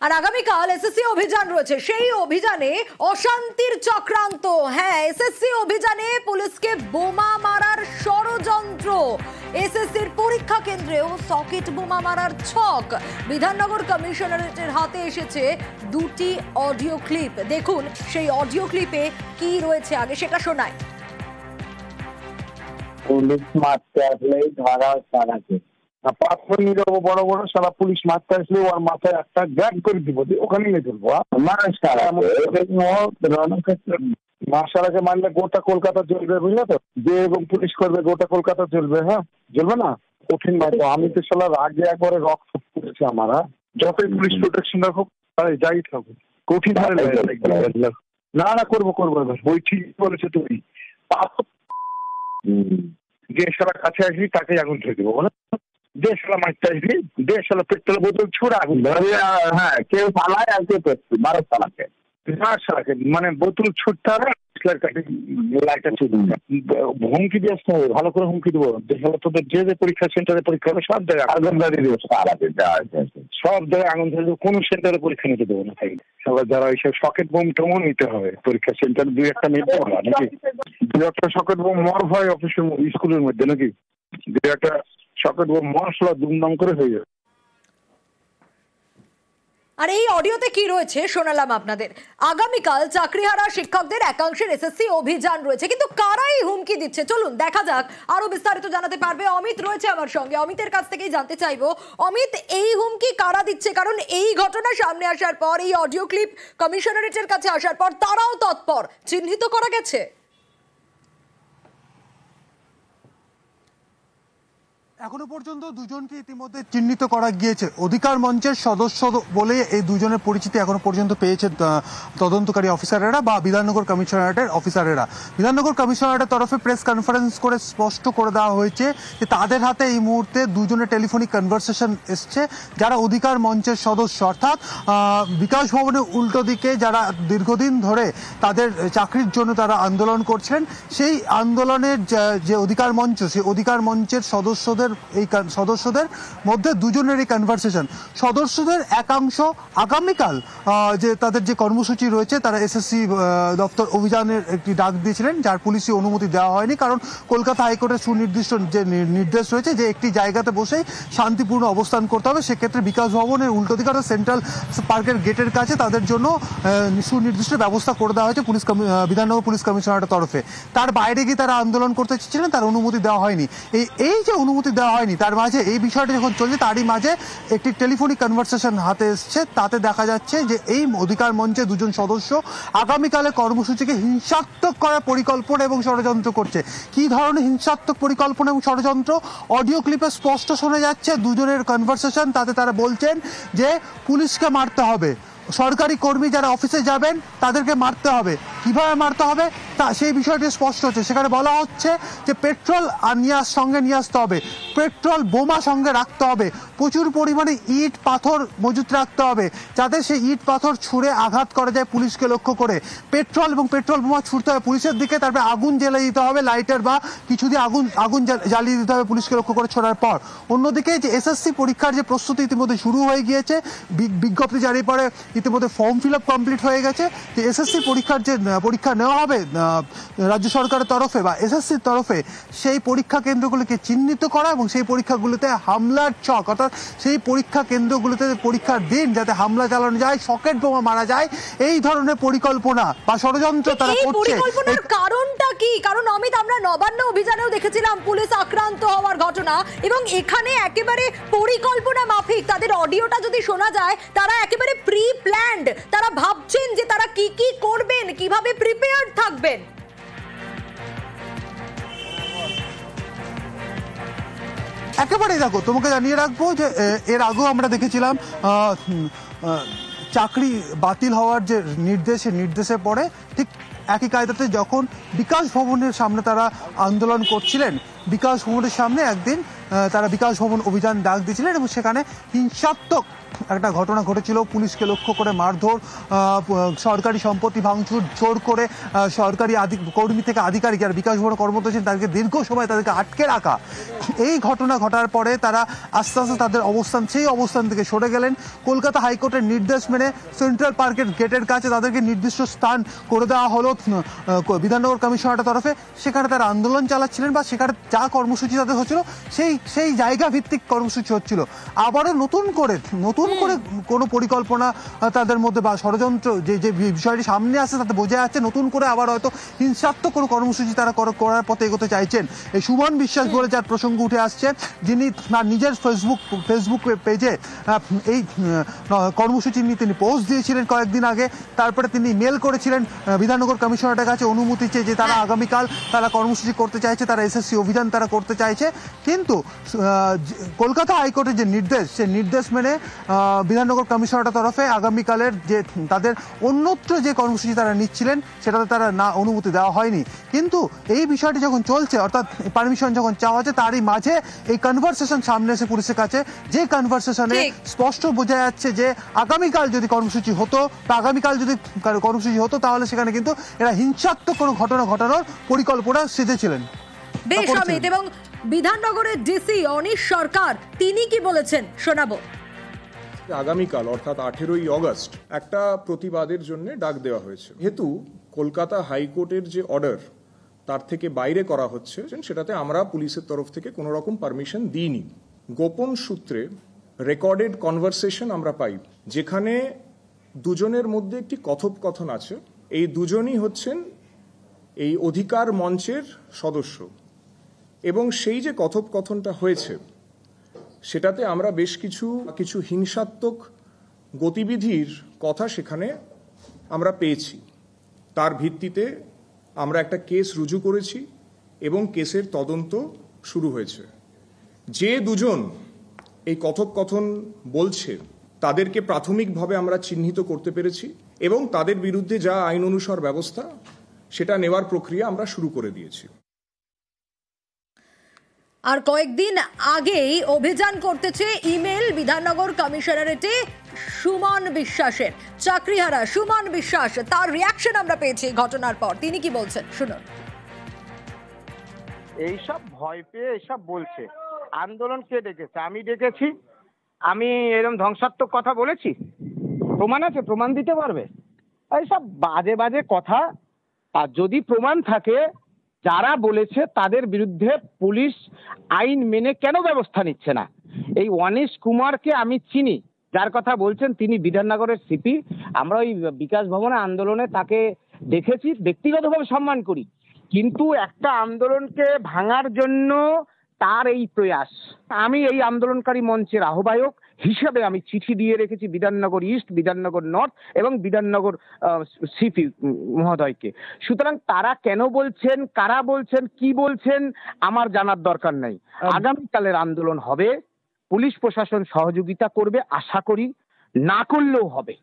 আর আগামীকাল এসএসসি অভিযান রয়েছে, সেই অভিযানে অশান্তির চক্রান্ত। হ্যাঁ, এসএসসি অভিযানে পুলিশকে বোমা মারার ষড়যন্ত্র। এসএসসির পরীক্ষা কেন্দ্রেও সকেট বোমা মারার ছক। বিধাননগর কমিশনারেটের হাতে এসেছে দুটি অডিও ক্লিপ। দেখুন সেই অডিও ক্লিপে কি রয়েছে, আগে সেটা শোনায়। পুলিশ মারতে আসলেই ধরা সারাকে পাথর নিয়ে যাবো বড় বড়, সারা পুলিশ মারতে আসলে ওর মাথায় একটা গ্যাগ করে দিব, ওখানে নিয়ে চলবো। মার্শালাকে মারলে গোটা কলকাতা জ্বলবে, বুঝলে তো? যে এবং পুলিশ করবে গোটা কলকাতা জ্বলবে। হ্যাঁ, জ্বলবে না? কঠিন ভাবে আমি তো সালার আগে একবারে রক্ত পড়েছে আমার। যতই পুলিশ প্রোটেকশন রাখুক, যাই থাকুক, কঠিন না না করবো করবো। বই ঠিক বলেছে তুমি। যে সারা কাছে আসবি তাকে আগুন ছেড়ে দেবো, বলে যে সালা মারতে আসবি, যে সালা পেট্রোল বোতল ছুড়ে আগুন। হ্যাঁ, কেউ পালায় আর কেউ পেট্রোল 12 সালাকে সালাকে মানে বোতল ছুটতে হবে, হুমকি দিয়ে আসতে হবে, ভালো করে হুমকি দেবো। তোদের যে যে পরীক্ষা সেন্টারে পরীক্ষা হবে সব জায়গায় আগুন ধরিয়ে দেবো, সব জায়গায় আগুন ধরে দেবো, কোনো সেন্টারে পরীক্ষা নিতে দেবো না। সবাই যারা এইসব সকেট বোম টোমও নিতে হবে পরীক্ষা সেন্টারে, 2-1টা নিতে হবে নাকি? 2-1টা সকেট বোম মর হয় অফিসের স্কুলের মধ্যে নাকি? 2-1টা সকেট বোম মশলা দুমদাম করে হয়ে যাবে। আর এই অডিওতে কি রয়েছে শোনালাম আপনাদের। আগামীকাল চাকরিহারা শিক্ষকদের একাংশের এসএসসি অভিযান রয়েছে, কিন্তু কারাই হুমকি দিচ্ছে চলুন দেখা যাক। আরো বিস্তারিত জানাতে পারবে অমিত, রয়েছে আমার সঙ্গে। অমিতের কাছ থেকেই জানতে চাইবো, অমিত এই হুমকি কারা দিচ্ছে? কারণ এই ঘটনা সামনে আসার পর, এই অডিও ক্লিপ কমিশনারেটের কাছে আসার পর তারাও তৎপর, চিহ্নিত করা গেছে। এখনো পর্যন্ত দুজনকে ইতিমধ্যে চিহ্নিত করা গিয়েছে। অধিকার মঞ্চের সদস্য বলে এই দুজনের পরিচিতি এখনো পর্যন্ত পেয়েছে তদন্তকারী অফিসারেরা বা বিধাননগর কমিশনারেটের অফিসারেরা। বিধাননগর কমিশনারেটের তরফে প্রেস কনফারেন্স করে স্পষ্ট করে দেওয়া হয়েছে যে তাদের হাতে এই মুহূর্তে দুজনের টেলিফোনিক কনভারসেশন এসছে, যারা অধিকার মঞ্চের সদস্য, অর্থাৎ বিকাশ ভবনের উল্টো দিকে যারা দীর্ঘদিন ধরে তাদের চাকরির জন্য তারা আন্দোলন করছেন, সেই আন্দোলনের যে অধিকার মঞ্চ, সেই অধিকার মঞ্চের সদস্যদের মধ্যে দুজনের এই কনভারসেশন। সদস্যদের একাংশ আগামীকাল যে তাদের যে কর্মসূচি রয়েছে, তারা এসএসসি দপ্তর অভিযানের একটি ডাক দিয়েছিলেন, যার পুলিশি অনুমতি দেওয়া হয়নি, কারণ কলকাতা হাইকোর্টের সুনির্দিষ্ট যে নির্দেশ রয়েছে যে একটি জায়গাতে বসেই শান্তিপূর্ণ অবস্থান করতে হবে। সেক্ষেত্রে বিকাশ ভবনের উল্টো দিকে অর্থাৎ সেন্ট্রাল পার্কের গেটের কাছে তাদের জন্য সুনির্দিষ্ট ব্যবস্থা করে দেওয়া হয়েছে বিধাননগর পুলিশ কমিশনারের তরফে। তার বাইরে গিয়ে তারা আন্দোলন করতে চেয়েছিলেন, তার অনুমতি দেওয়া হয়নি। এই যে অনুমতি দেওয়া হয়নি, তার মাঝে এই বিষয়টা যখন চলছে, তারই মাঝে একটি টেলিফোনিক কনভারসেশন হাতে এসছে। তাতে দেখা যাচ্ছে যে এই অধিকার মঞ্চে দুজন সদস্য আগামীকালে কর্মসূচিকে হিংসাত্মক করার পরিকল্পনা এবং ষড়যন্ত্র করছে। কি ধরনের হিংসাত্মক পরিকল্পনা এবং ষড়যন্ত্র? অডিও ক্লিপে স্পষ্ট শোনা যাচ্ছে দুজনের কনভারসেশন। তাতে তারা বলছেন যে পুলিশকে মারতে হবে, সরকারি কর্মী যারা অফিসে যাবেন তাদেরকে মারতে হবে। কিভাবে মারতে হবে তা সেই বিষয়টি স্পষ্ট হচ্ছে। সেখানে বলা হচ্ছে যে পেট্রোল সঙ্গে নিয়ে আসতে হবে, পেট্রোল বোমা সঙ্গে রাখতে হবে, প্রচুর পরিমাণে ইট পাথর মজুত রাখতে হবে, যাতে সেই ইট পাথর ছুঁড়ে আঘাত করা যায় পুলিশকে লক্ষ্য করে। পেট্রোল এবং পেট্রোল বোমা ছুটতে হবে পুলিশের দিকে, তারপরে আগুন জ্বালিয়ে দিতে হবে, লাইটার বা কিছু দিয়ে আগুন জ্বালিয়ে দিতে হবে পুলিশকে লক্ষ্য করে ছোড়ার পর। অন্যদিকে যে এসএসসি পরীক্ষার যে প্রস্তুতি ইতিমধ্যে শুরু হয়ে গিয়েছে, বিজ্ঞপ্তি জারি পরে ইতিমধ্যে ফর্ম ফিল আপ কমপ্লিট হয়ে গেছে। যে এসএসসি পরীক্ষার যে পরীক্ষা নেওয়া হবে রাজ্য সরকারের তরফে বা এসএসসির তরফে, সেই পরীক্ষা কেন্দ্রগুলিকে চিহ্নিত করা এবং সেই পরীক্ষাগুলিতে হামলার ছক, অর্থাৎ সেই পরীক্ষা কেন্দ্রগুলিতে পরীক্ষার দিন যাতে হামলা চালানো যায়, সকেট বোমা মারা যায়, এই ধরনের পরিকল্পনা বা ষড়যন্ত্র তারা করছে। পরিকল্পনার কারণটা কি? কারণ অমিত, আমরা নবান্ন অভিযানেও দেখেছিলাম পুলিশ আক্রান্ত হওয়ার ঘটনা, এবং এখানে একেবারে পরিকল্পনা মাফিক তাদের অডিওটা যদি শোনা যায়, তারা একেবারে প্রি প্ল্যান্ড, তারা ভাবছেন যে তারা কি কি করবেন, কিভাবে প্রিপেয়ার্ড থাকবেন। একেবারেই দেখো, তোমাকে জানিয়ে রাখবো যে এর আগেও আমরা দেখেছিলাম চাকরি বাতিল হওয়ার যে নির্দেশের পরে ঠিক একই কায়দাতে যখন বিকাশ ভবনের সামনে তারা আন্দোলন করছিলেন, বিকাশ ভবনের সামনে একদিন তারা বিকাশ ভবন অভিযান ডাক দিয়েছিলেন এবং সেখানে হিংসাত্মক একটা ঘটনা ঘটেছিল। পুলিশকে লক্ষ্য করে মারধর, সরকারি সম্পত্তি ভাঙচুর, জোর করে সরকারি কর্মী থেকে আধিকারিক যারা বিকাশ ভবনে কর্মরত ছিলেন তাদেরকে দীর্ঘ সময় তাদেরকে আটকে রাখা। এই ঘটনা ঘটার পরে তারা আস্তে আস্তে তাদের সেই অবস্থান থেকে সরে গেলেন। কলকাতা হাইকোর্টের নির্দেশ মেনে সেন্ট্রাল পার্কের গেটের কাছে তাদেরকে নির্দিষ্ট স্থান করে দেওয়া হলো বিধাননগর কমিশনারের তরফে। সেখানে তারা আন্দোলন চালাচ্ছিলেন বা সেখানে যা কর্মসূচি তাদের হচ্ছিল সেই জায়গা ভিত্তিক কর্মসূচি হচ্ছিল। আবারও নতুন করে কোনো পরিকল্পনা তাদের মধ্যে বা ষড়যন্ত্র যে বিষয়টি সামনে আসছে তাতে বোঝা যাচ্ছে নতুন করে আবার হয়তো হিংসাত্মক কোনো কর্মসূচি তারা করার পথে এগোতে চাইছেন। এই সুমন বিশ্বাস বলে যার প্রসঙ্গ উঠে আসছে, যিনি তার নিজের ফেসবুক পেজে এই কর্মসূচি নিয়ে তিনি পোস্ট দিয়েছিলেন কয়েকদিন আগে। তারপরে তিনি মেল করেছিলেন বিধাননগর কমিশনারের কাছে অনুমতি চেয়ে যে তারা আগামীকাল তারা কর্মসূচি করতে চাইছে, তারা এসএসসি অভিযান তারা করতে চাইছে। কিন্তু কলকাতা হাইকোর্টের যে নির্দেশ, সেই নির্দেশ মেনে বিধাননগর কমিশনারের তরফে আগামীকালের যে তাদের অন্যত্র যে কর্মসূচি তারা নিচ্ছিলেন সেটাতে তারা না অনুমতি দেওয়া হয়নি। কিন্তু এই বিষয়টি যখন চলছে, অর্থাৎ পারমিশন যখন চাওয়া হচ্ছে, তারই মাঝে এই কনভারসেশন সামনে এসে পুলিশের কাছে, যে কনভারসেশনে স্পষ্ট বোঝা যাচ্ছে যে আগামীকাল যদি কর্মসূচি হতো তাহলে সেখানে কিন্তু এরা হিংসাত্মক কোনো ঘটনা ঘটানোর পরিকল্পনা সেজেছিলেন। বেশ অমিত, এবং বিধাননগরের ডিসি অনিশ সরকার তিনি কি বলেছেন শোনাবো। আগামীকাল অর্থাৎ 18ই অগস্ট একটা প্রতিবাদের জন্য ডাক দেওয়া হয়েছে। যেহেতু কলকাতা হাইকোর্টের যে অর্ডার তার থেকে বাইরে করা হচ্ছে, সেটাতে আমরা পুলিশের তরফ থেকে কোনো রকম পারমিশন দিইনি। গোপন সূত্রে রেকর্ডেড কনভারসেশন আমরা পাই, যেখানে দুজনের মধ্যে একটি কথোপকথন আছে। এই দুজনই হচ্ছেন এই অধিকার মঞ্চের সদস্য, এবং সেই যে কথোপকথনটা হয়েছে সেটাতে আমরা বেশ কিছু হিংসাত্মক গতিবিধির কথা সেখানে আমরা পেয়েছি। তার ভিত্তিতে আমরা একটা কেস রুজু করেছি এবং কেসের তদন্ত শুরু হয়েছে। যে দুজন এই কথোপকথন বলছে তাদেরকে প্রাথমিকভাবে আমরা চিহ্নিত করতে পেরেছি এবং তাদের বিরুদ্ধে যা আইন অনুসার ব্যবস্থা সেটা নেওয়ার প্রক্রিয়া আমরা শুরু করে দিয়েছি। আর কয়েকদিন আগেই অভিযান করতেছে ইমেল বিধাননগর কমিশনারেটে সুমন বিশ্বাসের, চাকরিহারা সুমন বিশ্বাস, তার রিয়াকশন আমরা পেয়েছি ঘটনার পর। তিনি কি বলছেন শুনুন। এইসব ভয় পেয়ে এসব বলছে। আন্দোলন কে ডেকেছে? আমি ডেকেছি? আমি এরকম ধ্বংসাত্মক কথা বলেছি? প্রমাণ আছে? প্রমাণ দিতে পারবে? এইসব বাজে বাজে কথা। আর যদি প্রমাণ থাকে, যারা বলেছে তাদের বিরুদ্ধে পুলিশ আইন মেনে কেন ব্যবস্থা নিচ্ছে না? এই অনিশ কুমারকে আমি চিনি, যার কথা বলছেন তিনি বিধাননগরের সিপি। আমরা ওই বিকাশ ভবনে আন্দোলনে তাকে দেখেছি, ব্যক্তিগতভাবে সম্মান করি, কিন্তু একটা আন্দোলনকে ভাঙার জন্য তার এই প্রয়াস। আমি এই আন্দোলনকারী মঞ্চের আহ্বায়ক হিসেবে আমি চিঠি দিয়ে রেখেছি বিধাননগর ইস্ট, বিধাননগর নর্থ এবং বিধাননগর সিপি মহোদয়কে। সুতরাং তারা কেন বলছেন, কারা বলছেন, কি বলছেন আমার জানার দরকার নাই। আগামীকালের আন্দোলন হবে, পুলিশ প্রশাসন সহযোগিতা করবে, আশা করি, না করলেও হবে।